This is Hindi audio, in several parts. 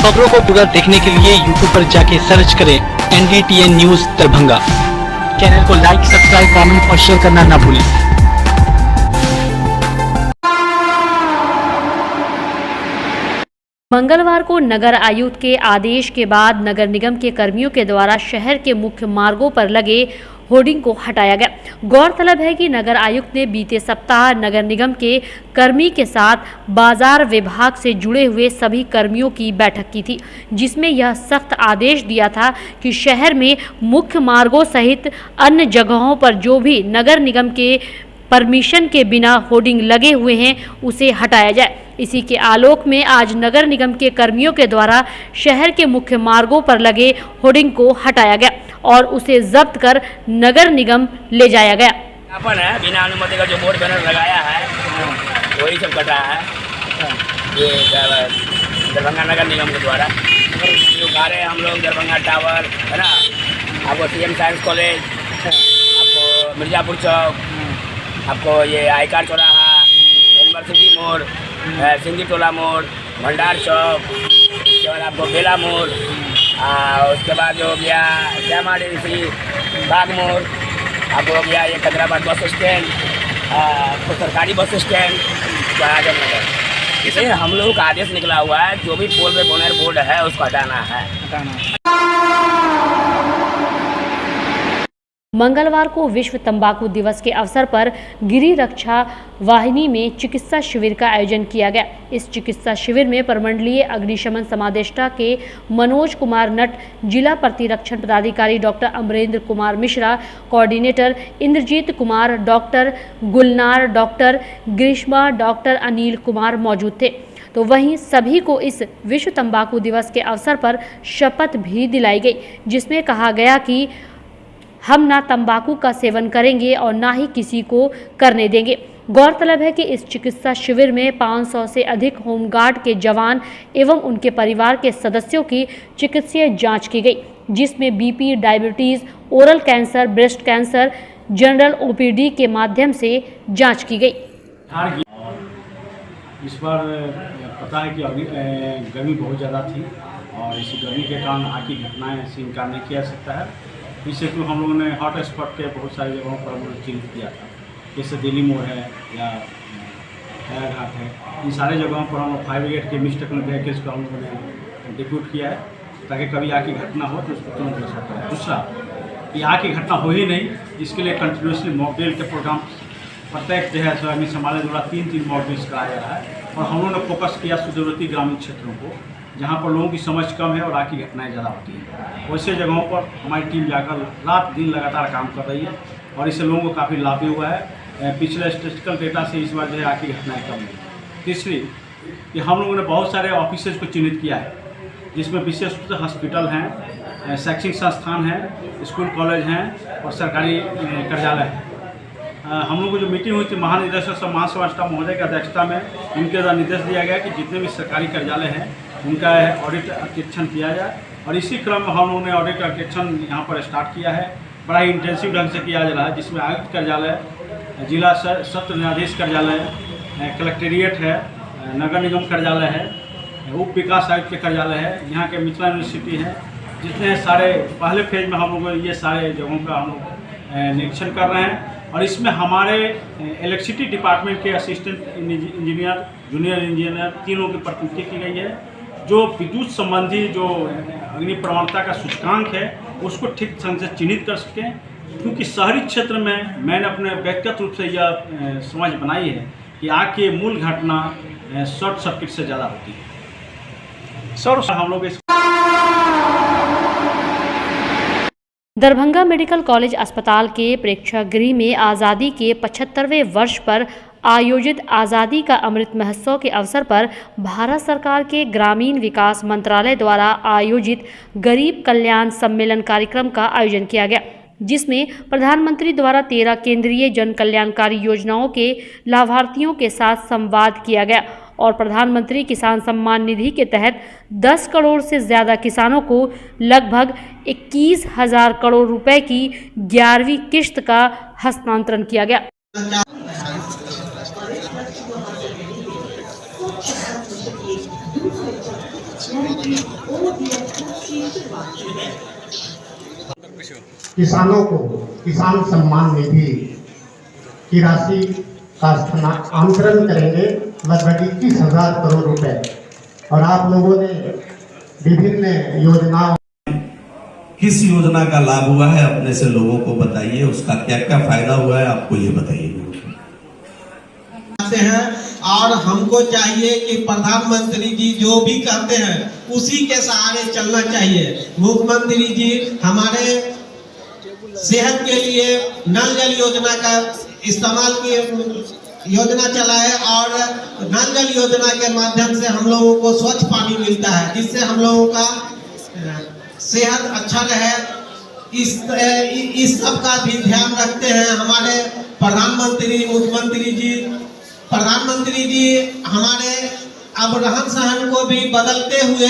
खबरों को पूरा देखने के लिए YouTube पर जाके सर्च करें NDTN न्यूज दरभंगा। चैनल को लाइक, सब्सक्राइब, कमेंट और शेयर करना ना भूलें। मंगलवार को नगर आयुक्त के आदेश के बाद नगर निगम के कर्मियों के द्वारा शहर के मुख्य मार्गों पर लगे होर्डिंग को हटाया गया। गौरतलब है कि नगर आयुक्त ने बीते सप्ताह नगर निगम के कर्मी के साथ बाजार विभाग से जुड़े हुए सभी कर्मियों की बैठक की थी, जिसमें यह सख्त आदेश दिया था कि शहर में मुख्य मार्गों सहित अन्य जगहों पर जो भी नगर निगम के परमिशन के बिना होर्डिंग लगे हुए हैं उसे हटाया जाए। इसी के आलोक में आज नगर निगम के कर्मियों के द्वारा शहर के मुख्य मार्गों पर लगे होर्डिंग को हटाया गया और उसे जब्त कर नगर निगम ले जाया गया। है बिना अनुमति का जो बोर्ड बैनर लगाया है वही सब कटा है ये दरभंगा नगर निगम के द्वारा। जो गारे हम लोग दरभंगा टावर है ना, आपको CM साइंस कॉलेज, आपको मिर्जापुर चौक, आपको ये आईकार चौराहा, यूनिवर्सिटी मोड़, सिंधी टोला मोड़, भंडार चौक, उसके बाद आपको बेला मोड़, उसके बाद जो हो गया श्यामाडेसी बाग मोड़, आपको हो गया ये खैदराबाद बस स्टैंड, तो सरकारी बस स्टैंड आजमनगर। इसे हम लोगों का आदेश निकला हुआ है, जो भी पोल पे बोनर बोर्ड है उसको हटाना है। मंगलवार को विश्व तंबाकू दिवस के अवसर पर गिरी रक्षा वाहिनी में चिकित्सा शिविर का आयोजन किया गया। इस चिकित्सा शिविर में प्रमंडलीय अग्निशमन समादेष्टा के मनोज कुमार नट, जिला प्रतिरक्षण पदाधिकारी doctor Amarendra Kumar Mishra, coordinator Indrajeet Kumar, doctor Gulnar, doctor Grishma, doctor Anil Kumar मौजूद थे। तो वहीं सभी को इस विश्व तंबाकू दिवस के अवसर पर शपथ भी दिलाई गई, जिसमें कहा गया कि हम ना तंबाकू का सेवन करेंगे और ना ही किसी को करने देंगे। गौरतलब है कि इस चिकित्सा शिविर में 500 से अधिक होमगार्ड के जवान एवं उनके परिवार के सदस्यों की चिकित्सीय जांच की गई, जिसमें BP, diabetes, oral cancer, breast cancer, general OPD के माध्यम से जांच की गई। इस बार पता है कि अभी गर्मी बहुत ज़्यादा थी और इस गर्मी के कारण आग की घटनाएँ से इनकार नहीं किया सकता है। इससे तो हम लोगों ने हॉट स्पॉट के बहुत सारी जगहों पर हम लोग चिन्हित किया था, जैसे दिल्ली मोड़ है या खैरा घाट है। इन सारे जगहों पर हम लोग फायर ब्रिगेड के मिस्ड टेक्निकल व्हीकल्स को हम लोगों ने डिप्यूट किया है, ताकि कभी आग की घटना हो तो उसको तुरंत हो सकता है। दूसरा कि आग की घटना हो ही नहीं, इसके लिए कंटिन्यूसली मॉक ड्रिल के प्रोग्राम प्रत्येक जो है अग्नि संभालने द्वारा 3 मॉक ड्रिल्स कराया जा रहा है। और हम लोगों ने फोकस किया सुदूरवर्ती ग्रामीण क्षेत्रों को, जहाँ पर लोगों की समझ कम है और आग की घटनाएँ ज़्यादा होती हैं। वैसे जगहों पर हमारी टीम जाकर रात दिन लगातार काम कर रही है और इससे लोगों को काफ़ी लाभ भी हुआ है। पिछले स्टेटिस्टिकल डेटा से इस बार जो है आग की घटनाएँ कम हुई। तीसरी कि हम लोगों ने बहुत सारे ऑफिसेज को चिन्हित किया है, जिसमें विशेष रूप से हॉस्पिटल हैं, शैक्षणिक संस्थान हैं, स्कूल कॉलेज हैं और सरकारी कार्यालय हैं। हम लोग को जो मीटिंग हुई थी महानिदेशक और महासेवा स्टाफ महोदय की अध्यक्षता में, उनके द्वारा निर्देश दिया गया कि जितने भी सरकारी कार्यालय हैं उनका ऑडिट अंकेक्षण किया जाए। और इसी क्रम में हम लोगों ने ऑडिट अंकेक्षण यहाँ पर स्टार्ट किया है। बड़ा ही इंटेंसिव ढंग से किया जा रहा है, जिसमें आयुक्त कार्यालय, जिला सत्र न्यायाधीश कार्यालय, कलेक्ट्रेरिएट है, नगर निगम कार्यालय है, उप विकास आयुक्त के कार्यालय है, यहाँ के मिथिला यूनिवर्सिटी है, जितने सारे पहले फेज में हम लोग ये सारे जगहों का हम लोग निरीक्षण कर रहे हैं। और इसमें हमारे इलेक्ट्रिसिटी डिपार्टमेंट के असिस्टेंट इंजीनियर, जूनियर इंजीनियर तीनों की प्रतिनियुक्ति की गई है, जो विद्युत संबंधी जो अग्नि प्रवणता का सूचकांक है उसको ठीक ढंग से चिन्हित कर सकें। क्योंकि शहरी क्षेत्र में मैंने अपने व्यक्तिगत रूप से यह समझ बनाई है कि आग की मूल घटना शॉर्ट सर्किट से ज़्यादा होती है। सर हम लोग इस दरभंगा मेडिकल कॉलेज अस्पताल के प्रेक्षागृह में आज़ादी के 75वें वर्ष पर आयोजित आज़ादी का अमृत महोत्सव के अवसर पर भारत सरकार के ग्रामीण विकास मंत्रालय द्वारा आयोजित गरीब कल्याण सम्मेलन कार्यक्रम का आयोजन किया गया, जिसमें प्रधानमंत्री द्वारा 13 केंद्रीय जन कल्याणकारी योजनाओं के लाभार्थियों के साथ संवाद किया गया और प्रधानमंत्री किसान सम्मान निधि के तहत 10 करोड़ से ज़्यादा किसानों को लगभग 21,000 करोड़ रुपए की 11वीं किश्त का हस्तांतरण किया गया। किसानों को किसान सम्मान निधि की राशि का स्थानांतरण करेंगे लगभग 21,000 करोड़ रुपए। और आप लोगों ने विभिन्न योजनाओं, किस योजना का लाभ हुआ है अपने से लोगों को बताइए, उसका क्या क्या फायदा हुआ है आपको ये बताइए। हैं और हमको चाहिए कि प्रधानमंत्री जी जो भी कहते हैं उसी के सहारे चलना चाहिए। मुख्यमंत्री जी हमारे सेहत के लिए नल जल योजना का इस्तेमाल की योजना चलाए और नल जल योजना के माध्यम से हम लोगों को स्वच्छ पानी मिलता है, जिससे हम लोगों का सेहत अच्छा रहे। इस सब का भी ध्यान रखते हैं हमारे प्रधानमंत्री जी हमारे अब रहन सहन को भी बदलते हुए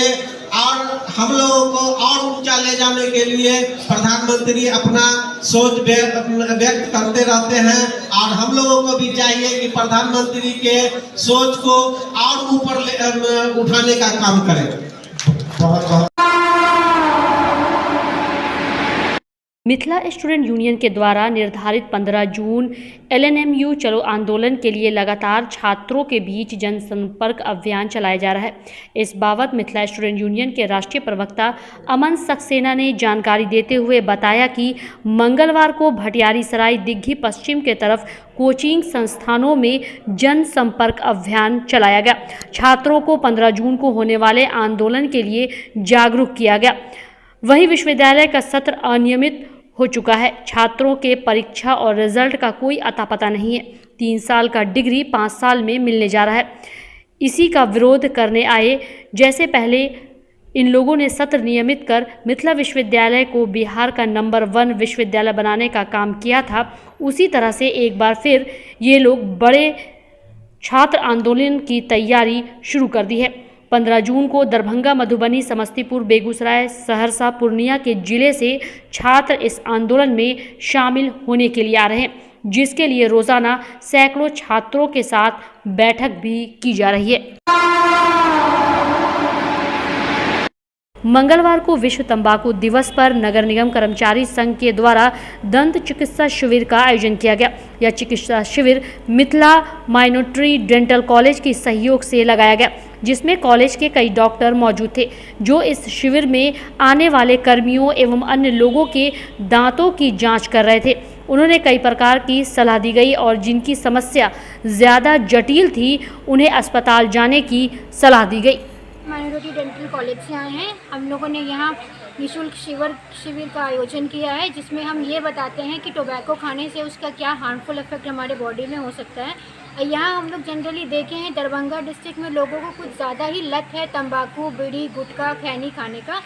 और हम लोगों को और ऊंचा ले जाने के लिए प्रधानमंत्री अपना सोच व्यक्त करते रहते हैं। और हम लोगों को भी चाहिए कि प्रधानमंत्री के सोच को और ऊपर उठाने का काम करें। बहुत बहुत मिथिला स्टूडेंट यूनियन के द्वारा निर्धारित 15 जून LNMU चलो आंदोलन के लिए लगातार छात्रों के बीच जनसंपर्क अभियान चलाया जा रहा है। इस बाबत मिथिला स्टूडेंट यूनियन के राष्ट्रीय प्रवक्ता अमन सक्सेना ने जानकारी देते हुए बताया कि मंगलवार को भटियारी सराय दिग्घी पश्चिम के तरफ कोचिंग संस्थानों में जनसंपर्क अभियान चलाया गया। छात्रों को 15 जून को होने वाले आंदोलन के लिए जागरूक किया गया। वहीं विश्वविद्यालय का सत्र अनियमित हो चुका है। छात्रों के परीक्षा और रिजल्ट का कोई अता पता नहीं है। 3 साल का डिग्री 5 साल में मिलने जा रहा है। इसी का विरोध करने आए। जैसे पहले इन लोगों ने सत्र नियमित कर मिथिला विश्वविद्यालय को बिहार का नंबर 1 विश्वविद्यालय बनाने का काम किया था, उसी तरह से एक बार फिर ये लोग बड़े छात्र आंदोलन की तैयारी शुरू कर दी है। 15 जून को दरभंगा, मधुबनी, समस्तीपुर, बेगूसराय, सहरसा, पूर्णिया के जिले से छात्र इस आंदोलन में शामिल होने के लिए आ रहे हैं, जिसके लिए रोजाना सैकड़ों छात्रों के साथ बैठक भी की जा रही है। मंगलवार को विश्व तंबाकू दिवस पर नगर निगम कर्मचारी संघ के द्वारा दंत चिकित्सा शिविर का आयोजन किया गया। यह चिकित्सा शिविर मिथिला माइनॉरिटी डेंटल कॉलेज के सहयोग से लगाया गया, जिसमें कॉलेज के कई डॉक्टर मौजूद थे, जो इस शिविर में आने वाले कर्मियों एवं अन्य लोगों के दांतों की जांच कर रहे थे। उन्होंने कई प्रकार की सलाह दी गई और जिनकी समस्या ज़्यादा जटिल थी उन्हें अस्पताल जाने की सलाह दी गई। माइनॉरिटी डेंटल कॉलेज से आए हैं। हम लोगों ने यहाँ निःशुल्क शिविर का आयोजन किया है, जिसमें हम ये बताते हैं कि टोबैको खाने से उसका क्या हार्मफुल इफेक्ट हमारे बॉडी में हो सकता है। यहाँ हम लोग जनरली देखे हैं दरभंगा डिस्ट्रिक्ट में लोगों को कुछ ज़्यादा ही लत है तंबाकू, बीड़ी, गुटखा, खैनी खाने का,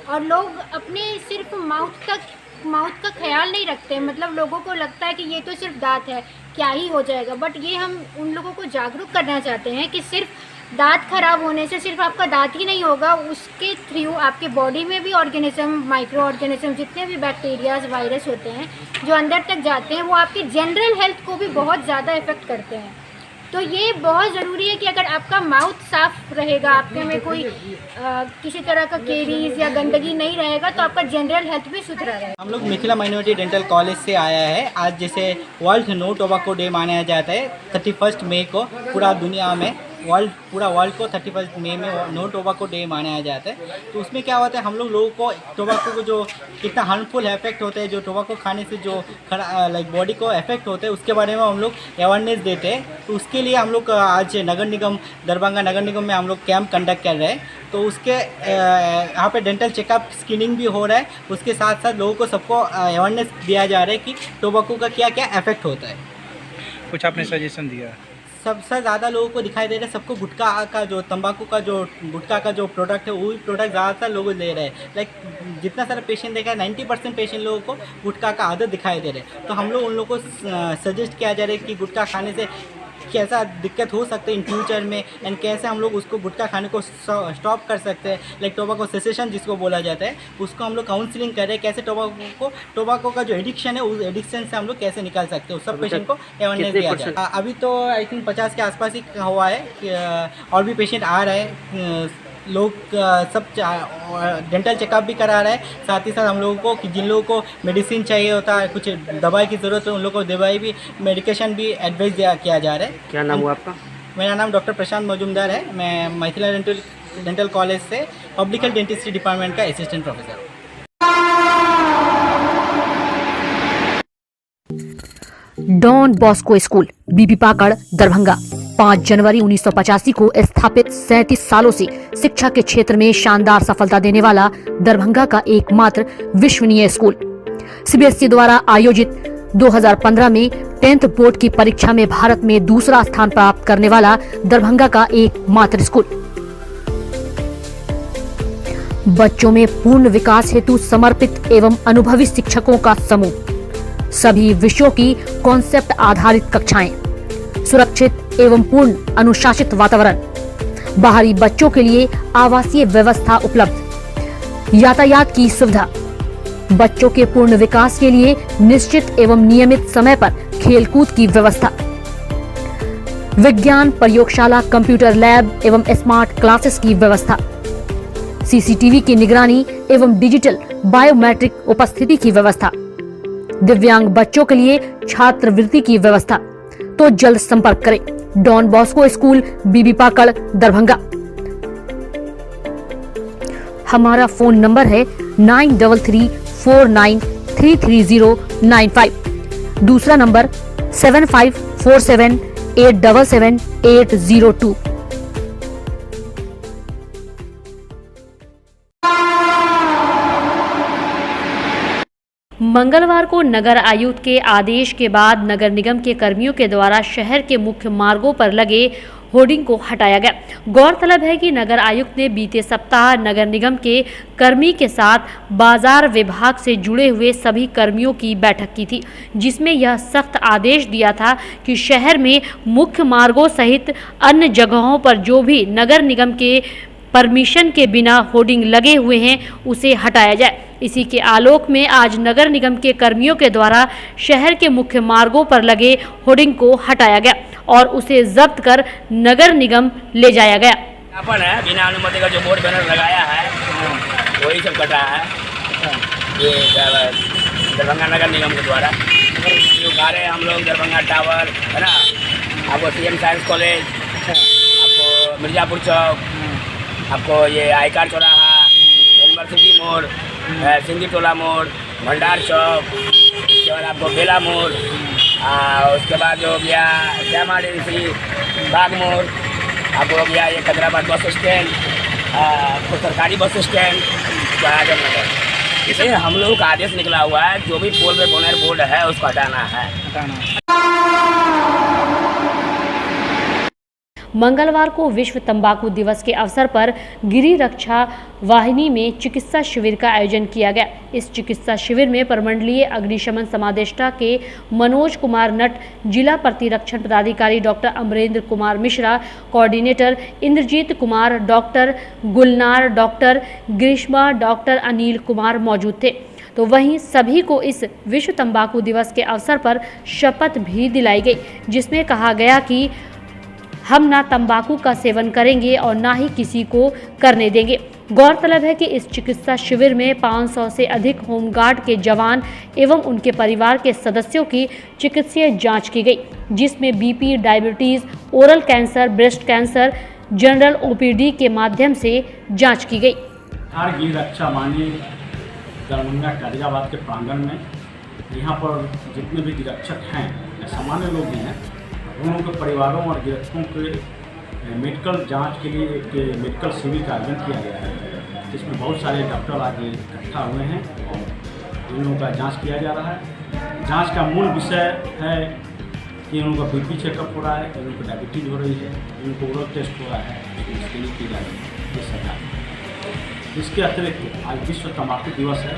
और लोग अपने सिर्फ माउथ का ख्याल नहीं रखते। मतलब लोगों को लगता है कि ये तो सिर्फ दांत है, क्या ही हो जाएगा। बट ये हम उन लोगों को जागरूक करना चाहते हैं कि सिर्फ दांत खराब होने से सिर्फ आपका दांत ही नहीं होगा, उसके थ्रू आपके बॉडी में भी ऑर्गेनिज्म, माइक्रो ऑर्गेनिज्म, जितने भी बैक्टीरियाज, वायरस होते हैं जो अंदर तक जाते हैं, वो आपकी जनरल हेल्थ को भी बहुत ज़्यादा इफेक्ट करते हैं। तो ये बहुत ज़रूरी है कि अगर आपका माउथ साफ रहेगा, आपके में कोई किसी तरह का केरीज या गंदगी नहीं रहेगा, तो आपका जनरल हेल्थ भी सुधरा रहेगा। हम लोग मिथिला माइनॉरिटी डेंटल कॉलेज से आया है। आज जैसे वर्ल्ड नो टोबैको डे मनाया जाता है 31 मई को, पूरा दुनिया में पूरा वर्ल्ड को 31 मई में नो टोबैको डे मनाया जाता है। तो उसमें क्या होता है, हम लोगों को टोबैको को जो कितना हार्मफुल इफेक्ट होता है, जो टोबैको खाने से जो लाइक बॉडी को इफेक्ट होता है, उसके बारे में हम लोग अवेयरनेस देते हैं। तो उसके लिए हम लोग आज नगर निगम दरभंगा नगर निगम में हम लोग कैंप कंडक्ट कर रहे हैं। तो उसके यहाँ पे डेंटल चेकअप, स्क्रीनिंग भी हो रहा है। उसके साथ साथ लोगों को सबको अवेयरनेस दिया जा रहा है कि टोबैको का क्या क्या इफेक्ट होता है। कुछ आपने सजेशन दिया? सबसे ज़्यादा लोगों को दिखाई दे रहा है, सबको गुटखा का जो तंबाकू का जो गुटखा का जो प्रोडक्ट है, वही प्रोडक्ट ज़्यादातर लोग ले रहे हैं। लाइक जितना सारा पेशेंट देखा है 90% पेशेंट लोगों को गुटखा का आदत दिखाई दे रहे हैं। तो हम लोग उन लोगों को सजेस्ट किया जा रहा है कि गुटखा खाने से कैसा दिक्कत हो सकता है इन फ्यूचर में, एंड कैसे हम लोग उसको गुटखा खाने को स्टॉप कर सकते हैं। लाइक टोबैको सेसेशन जिसको बोला जाता है, उसको हम लोग काउंसलिंग कर रहे हैं, कैसे टोबैको का जो एडिक्शन है, उस एडिक्शन से हम लोग कैसे निकाल सकते हैं, उस सब पेशेंट को अवेयरनेस दिया जाए। अभी तो आई थिंक 50 के आसपास ही हुआ है, और भी पेशेंट आ रहे हैं लोग सब डेंटल चेकअप भी करा रहे हैं। साथ ही साथ हम लोगों को कि जिन लोगों को मेडिसिन चाहिए होता है, कुछ दवाई की ज़रूरत है, उन लोगों को दवाई भी, मेडिकेशन भी एडवाइस किया जा रहा है। क्या नाम हुआ आपका? मेरा नाम डॉक्टर प्रशांत मजूमदार है। मैं मिथिला डेंटल कॉलेज से पब्लिक हेल्थ डेंटिस्ट्री डिपार्टमेंट का असिस्टेंट प्रोफेसर हूँ। डॉन बॉस्को स्कूल बीबी पाकड़ दरभंगा 5 जनवरी 1985 को स्थापित 37 सालों से शिक्षा के क्षेत्र में शानदार सफलता देने वाला दरभंगा का एकमात्र विश्वसनीय स्कूल। सीबीएसई द्वारा आयोजित 2015 में 10th बोर्ड की परीक्षा में भारत में दूसरा स्थान प्राप्त करने वाला दरभंगा का एकमात्र स्कूल। बच्चों में पूर्ण विकास हेतु समर्पित एवं अनुभवी शिक्षकों का समूह, सभी विषयों की कॉन्सेप्ट आधारित कक्षाएं, सुरक्षित एवं पूर्ण अनुशासित वातावरण, बाहरी बच्चों के लिए आवासीय व्यवस्था उपलब्ध, यातायात की सुविधा, बच्चों के पूर्ण विकास के लिए निश्चित एवं नियमित समय पर खेलकूद की व्यवस्था, विज्ञान प्रयोगशाला, कंप्यूटर लैब एवं स्मार्ट क्लासेस की व्यवस्था, सीसीटीवी की निगरानी एवं डिजिटल बायोमेट्रिक उपस्थिति की व्यवस्था, दिव्यांग बच्चों के लिए छात्रवृत्ति की व्यवस्था। तो जल्द संपर्क करें डॉन बॉस्को स्कूल बीबी पाकड़ दरभंगा। हमारा फोन नंबर है 9334933095। दूसरा नंबर 7547877802। मंगलवार को नगर आयुक्त के आदेश के बाद नगर निगम के कर्मियों के द्वारा शहर के मुख्य मार्गों पर लगे होर्डिंग को हटाया गया। गौरतलब है कि नगर आयुक्त ने बीते सप्ताह नगर निगम के कर्मी के साथ बाजार विभाग से जुड़े हुए सभी कर्मियों की बैठक की थी, जिसमें यह सख्त आदेश दिया था कि शहर में मुख्य मार्गों सहित अन्य जगहों पर जो भी नगर निगम के परमिशन के बिना होर्डिंग लगे हुए हैं उसे हटाया जाए। इसी के आलोक में आज नगर निगम के कर्मियों के द्वारा शहर के मुख्य मार्गों पर लगे होर्डिंग को हटाया गया और उसे जब्त कर नगर निगम ले जाया गया। है बिना अनुमति का जो बोर्ड बैनर लगाया है वही सब कटा है। ये दरभंगा नगर निगम के द्वारा जो कार्य हम लोग दरभंगा टावर है ना, आपको CM साइंस कॉलेज, आपको मिर्जापुर चौक, आपको ये आईकार चौराहा, यूनिवर्सिटी मोड़, सिंधी टोला मोड़, भंडार चौक, उसके बाद आपको बेला मोड़, उसके बाद जो हो गया श्यामा डेंसी बाग मोड़, आपको हो गया ये खैदराबाद बस स्टैंड, आपको सरकारी बस स्टैंड आजमनगर। इसे हम लोगों का आदेश निकला हुआ है, जो भी पोल पे बोनर बोर्ड है उसको हटाना है। मंगलवार को विश्व तंबाकू दिवस के अवसर पर गिरी रक्षा वाहिनी में चिकित्सा शिविर का आयोजन किया गया। इस चिकित्सा शिविर में प्रमंडलीय अग्निशमन समादेष्टा के मनोज कुमार नट, जिला प्रतिरक्षण पदाधिकारी doctor Amarendra Kumar Mishra, coordinator Indrajeet Kumar, doctor Gulnar, doctor Grishma, doctor Anil Kumar मौजूद थे। तो वहीं सभी को इस विश्व तंबाकू दिवस के अवसर पर शपथ भी दिलाई गई, जिसमें कहा गया कि हम ना तंबाकू का सेवन करेंगे और ना ही किसी को करने देंगे। गौरतलब है कि इस चिकित्सा शिविर में 500 से अधिक होमगार्ड के जवान एवं उनके परिवार के सदस्यों की चिकित्सीय जांच की गई, जिसमें BP, diabetes, oral cancer, breast cancer, general OPD के माध्यम से जांच की गई। गिरी रक्षा वाहिनी दरभंगा गाजियाबाद के प्रांगण में यहाँ पर जितने भी गिरक्षक हैं, सामान्य लोग भी हैं, उन लोगों के परिवारों और गिरक्षकों के मेडिकल जांच के लिए एक मेडिकल शिविर का आयोजन किया गया है, जिसमें बहुत सारे डॉक्टर आज इकट्ठा हुए हैं और इन लोगों का जांच किया जा रहा है। जांच का मूल विषय है कि उन लोगों का BP चेकअप हो रहा है, उन लोगों को डायबिटीज़ हो रही है, उनको ओरल टेस्ट हो रहा है, स्क्रीनिंग की जा रही है। ये सरकार इसके अतिरिक्त आज विश्व तंबाकू दिवस है,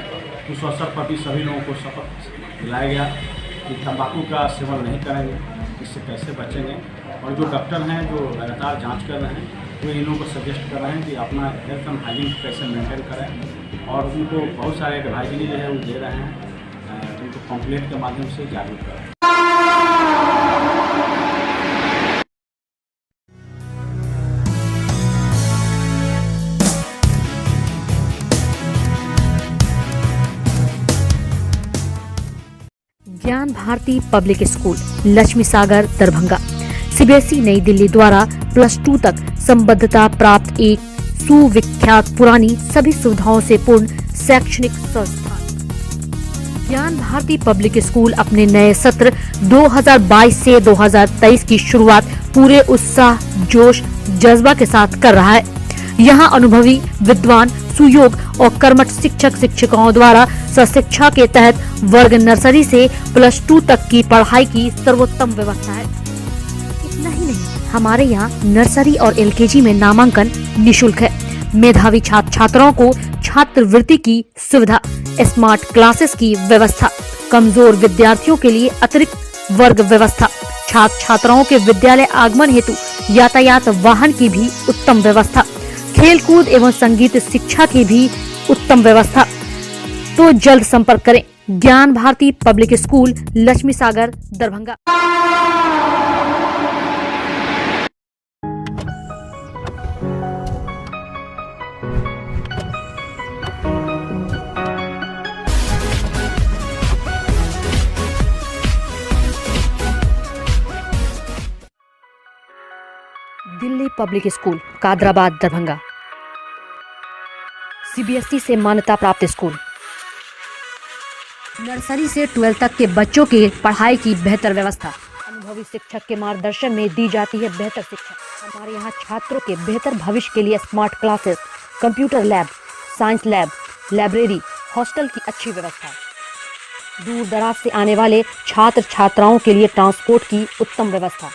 उस अवसर पर भी सभी लोगों को शपथ दिलाया गया कि तंबाकू का सेवन नहीं करेंगे, इससे कैसे बचेंगे। और जो डॉक्टर हैं जो लगातार जांच कर रहे हैं, वो इन लोगों को सजेस्ट कर रहे हैं कि अपना हेल्थ एंड हाइजीन कैसे मेंटेन करें, और उनको बहुत सारे एडवाइजरी जो है वो दे रहे हैं, उनको पम्फलेट के माध्यम से जागरूक करें। Bharti public school Laxmi Sagar Darbhanga CBSE नई दिल्ली द्वारा +2 तक संबद्धता प्राप्त एक सुविख्यात पुरानी सभी सुविधाओं से पूर्ण शैक्षणिक संस्थान। ज्ञान भारती पब्लिक स्कूल अपने नए सत्र 2022 से 2023 की शुरुआत पूरे उत्साह, जोश, जज्बा के साथ कर रहा है। यहाँ अनुभवी, विद्वान, सुयोग और कर्मठ शिक्षक शिक्षिकाओं द्वारा सशिक्षा के तहत वर्ग नर्सरी से +2 तक की पढ़ाई की सर्वोत्तम व्यवस्था है। इतना ही नहीं, हमारे यहाँ नर्सरी और एलकेजी में नामांकन निशुल्क है। मेधावी छात्र छात्राओं को छात्रवृत्ति की सुविधा, स्मार्ट क्लासेस की व्यवस्था, कमजोर विद्यार्थियों के लिए अतिरिक्त वर्ग व्यवस्था, छात्र छात्राओं के विद्यालय आगमन हेतु यातायात वाहन की भी उत्तम व्यवस्था, खेलकूद एवं संगीत शिक्षा की भी उत्तम व्यवस्था। तो जल्द संपर्क करें Gyan Bharti public school Laxmi Sagar Darbhanga. Delhi public school Kadrabad Darbhanga CBSE से मान्यता प्राप्त स्कूल। नर्सरी से 12 तक के बच्चों की पढ़ाई की बेहतर व्यवस्था, अनुभवी शिक्षक के मार्गदर्शन में दी जाती है बेहतर शिक्षा। हमारे यहाँ छात्रों के बेहतर भविष्य के लिए smart classes, computer lab, science lab, library, hostel की अच्छी व्यवस्था। दूर दराज से आने वाले छात्र छात्राओं के लिए ट्रांसपोर्ट की उत्तम व्यवस्था।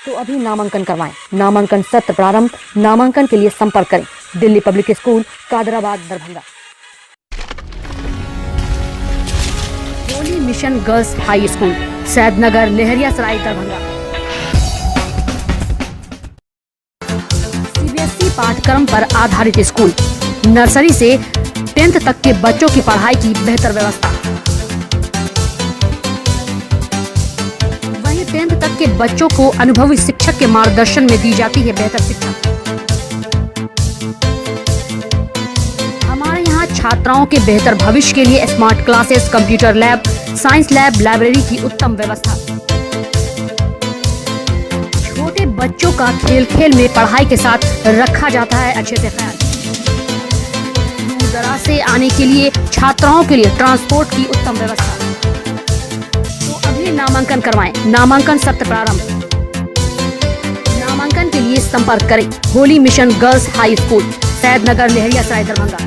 तो अभी नामांकन करवाएं। नामांकन सत्र प्रारंभ। नामांकन के लिए संपर्क करें Delhi public school Kadrabad Darbhanga. Holy mission girls high school Saidnagar Laheriasarai Darbhanga. CBSE पाठ्यक्रम पर आधारित स्कूल। नर्सरी से 10th तक के बच्चों की पढ़ाई की बेहतर व्यवस्था। 10th तक के बच्चों को अनुभवी शिक्षक के मार्गदर्शन में दी जाती है बेहतर शिक्षा। हमारे यहाँ छात्राओं के बेहतर भविष्य के लिए smart classes, computer lab, science lab, library की उत्तम व्यवस्था। छोटे बच्चों का खेल खेल में पढ़ाई के साथ रखा जाता है अच्छे से ख्याल। दूर दराज से आने के लिए छात्राओं के लिए ट्रांसपोर्ट की उत्तम व्यवस्था। नामांकन करवाएं। नामांकन सत्र प्रारंभ। नामांकन के लिए संपर्क करें Holi mission girls high school Saidnagar Laheriasarai Darbhanga.